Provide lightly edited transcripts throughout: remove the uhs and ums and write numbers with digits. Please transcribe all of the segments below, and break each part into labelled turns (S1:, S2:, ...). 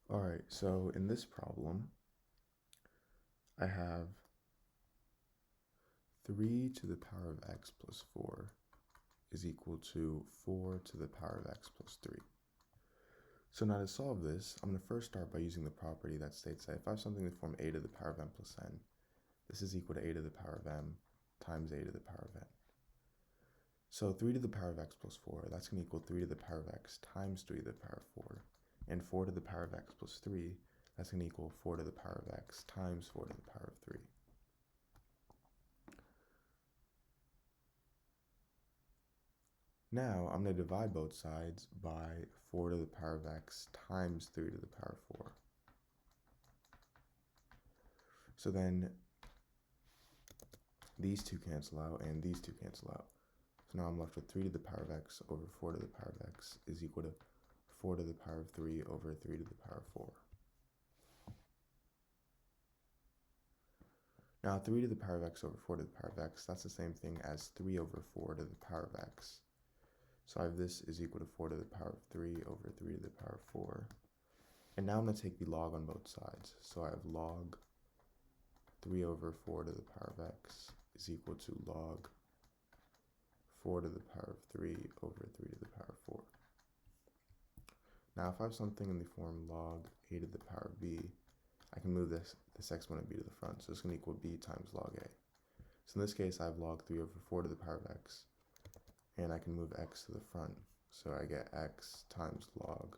S1: All right, so in this problem, I have 3 to the power of x plus 4 is equal to 4 to the power of x plus 3. So now to solve this, I'm going to first start by using the property that states that if I have something in the form a to the power of m plus n, this is equal to a to the power of m times a to the power of n. So 3 to the power of x plus 4, that's going to equal 3 to the power of x times 3 to the power of 4. And 4 to the power of x plus 3, that's going to equal 4 to the power of x times 4 to the power of 3. Now I'm going to divide both sides by 4 to the power of x times 3 to the power of 4. So then these two cancel out and these two cancel out. So now I'm left with 3 to the power of x over 4 to the power of x is equal to 4 to the power of 3 over 3 to the power of 4. Now 3 to the power of x over 4 to the power of x, that's the same thing as 3 over 4 to the power of x. So I have this is equal to 4 to the power of 3 over 3 to the power of 4. And now I'm going to take the log on both sides. So I have log 3 over 4 to the power of x is equal to log 4 to the power of 3 over 3 to the power of 4. Now if I have something in the form log a to the power of b, I can move this exponent b to the front. So it's going to equal b times log a. So in this case, I have log 3 over 4 to the power of x. And I can move x to the front. So I get x times log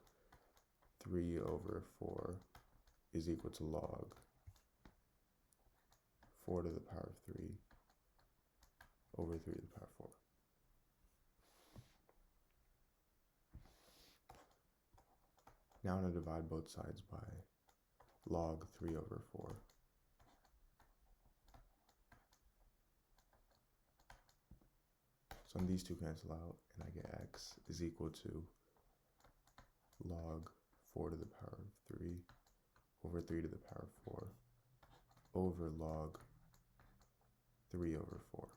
S1: 3 over 4 is equal to log 4 to the power of 3 over 3 to the power of 4. Now I'm going to divide both sides by log 3 over 4. So these two cancel out, and I get x is equal to log 4 to the power of 3 over 3 to the power of 4 over log 3 over 4.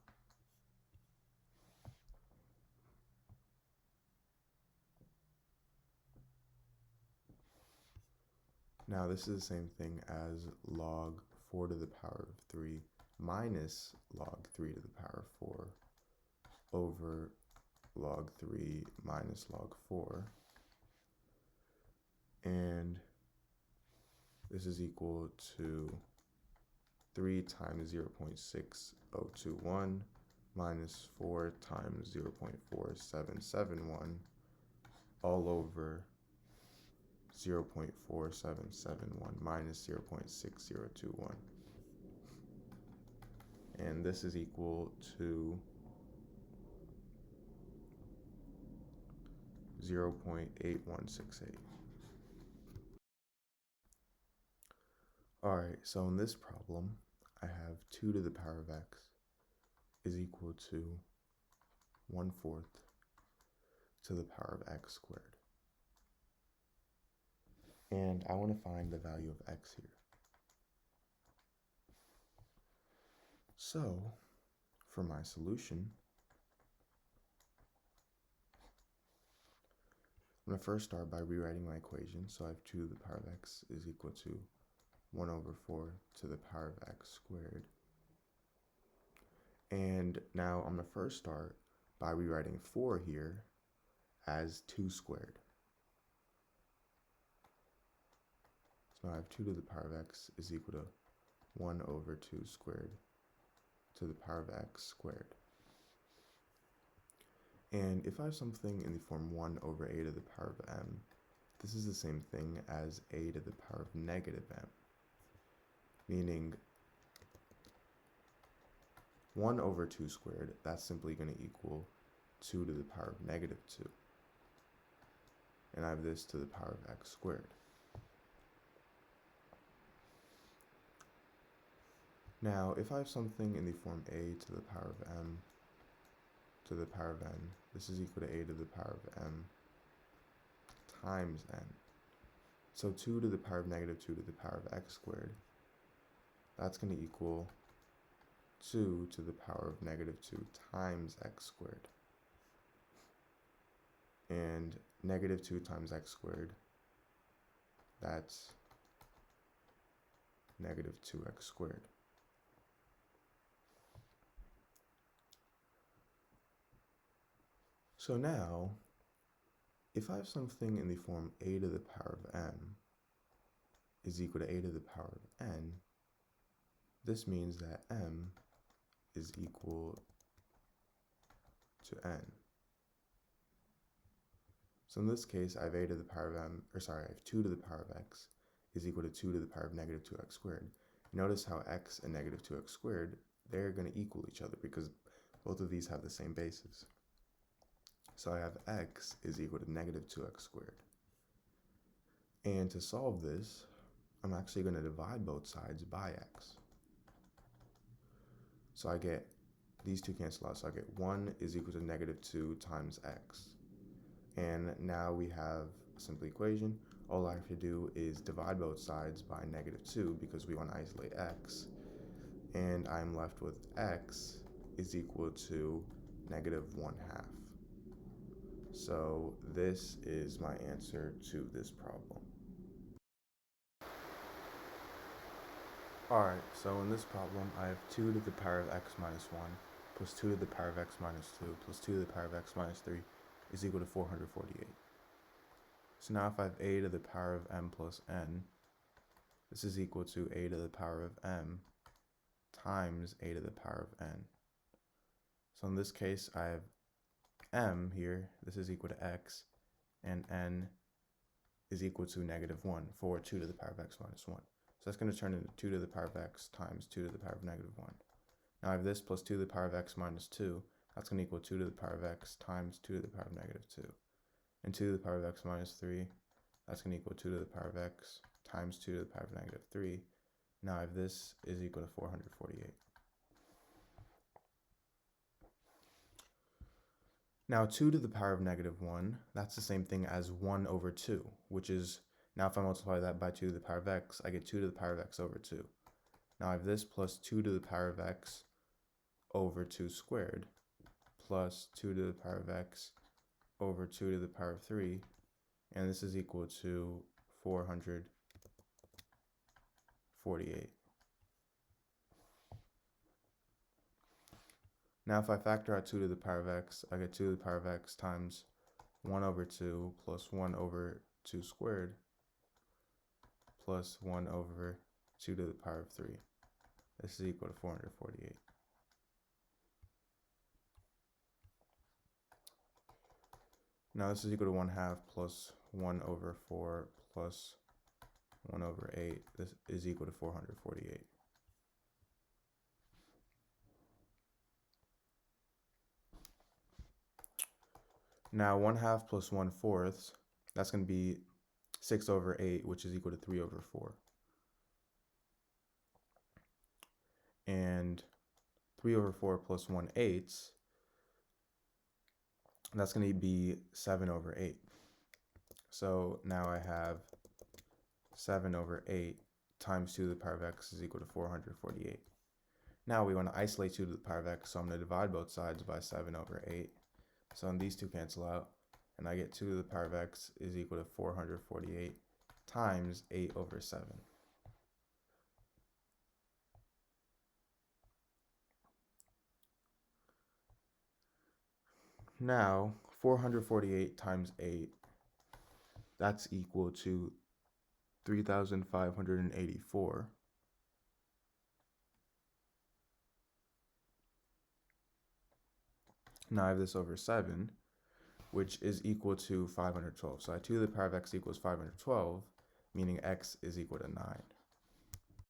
S1: Now this is the same thing as log 4 to the power of 3 minus log 3 to the power of 4 over log 3 minus log 4. And this is equal to 3 times 0.6021 minus 4 times 0.4771 all over 0.4771 minus 0.6021. And this is equal to 0.8168. Alright, so in this problem, I have 2 to the power of x is equal to 1/4 to the power of x squared. And I want to find the value of x here. So, for my solution, I'm going to first start by rewriting my equation. So I have 2 to the power of x is equal to 1 over 4 to the power of x squared. And now I'm going to first start by rewriting 4 here as 2 squared. So now I have 2 to the power of x is equal to 1 over 2 squared to the power of x squared. And if I have something in the form 1 over a to the power of m, this is the same thing as a to the power of negative m, meaning 1 over 2 squared, that's simply going to equal 2 to the power of negative 2. And I have this to the power of x squared. Now, if I have something in the form a to the power of m to the power of n, this is equal to a to the power of m times n. So 2 to the power of negative 2 to the power of x squared, that's going to equal 2 to the power of negative 2 times x squared. And negative 2 times x squared, That's negative 2x squared. So now, if I have something in the form a to the power of m is equal to a to the power of n, this means that m is equal to n. So in this case, I have a to the power of m, I have 2 to the power of x is equal to 2 to the power of negative 2x squared. Notice how x and negative 2x squared, they're going to equal each other because both of these have the same basis. So I have x is equal to negative 2x squared. And to solve this, I'm actually going to divide both sides by x. So I get, these two cancel out, so I get 1 is equal to negative 2 times x. And now we have a simple equation. All I have to do is divide both sides by negative 2 because we want to isolate x. And I'm left with x is equal to negative 1/2. So this is my answer to this problem. Alright, so in this problem, I have 2 to the power of x minus 1 plus 2 to the power of x minus 2 plus 2 to the power of x minus 3 is equal to 448. So now if I have a to the power of m plus n, this is equal to a to the power of m times a to the power of n. So in this case, I have m here, this is equal to x, and n is equal to negative 1 for 2 to the power of x minus 1. So that's going to turn into 2 to the power of x times 2 to the power of negative 1. Now I have this plus 2 to the power of x minus 2. That's going to equal 2 to the power of x times 2 to the power of negative 2. And 2 to the power of x minus 3, that's going to equal 2 to the power of x times 2 to the power of negative 3. Now I have this is equal to 448. Now 2 to the power of negative 1, that's the same thing as 1 over 2, which is, now if I multiply that by 2 to the power of x, I get 2 to the power of x over 2. Now I have this plus 2 to the power of x over 2 squared plus 2 to the power of x over 2 to the power of 3, and this is equal to 448. Now if I factor out 2 to the power of x, I get 2 to the power of x times 1 over 2 plus 1 over 2 squared plus 1 over 2 to the power of 3. This is equal to 448. Now this is equal to 1/2 plus 1 over 4 plus 1 over 8. This is equal to 448. Now 1/2 plus 1/4, that's going to be 6 over 8, which is equal to 3 over 4. And 3 over 4 plus 1/8, that's going to be 7 over 8. So now I have 7 over 8 times 2 to the power of x is equal to 448. Now we want to isolate 2 to the power of x, so I'm going to divide both sides by 7 over 8. So these two cancel out, and I get 2 to the power of x is equal to 448 times 8 over 7. Now, 448 times 8, that's equal to 3,584. Now I have this over 7, which is equal to 512. So I have 2 to the power of x equals 512, meaning x is equal to 9.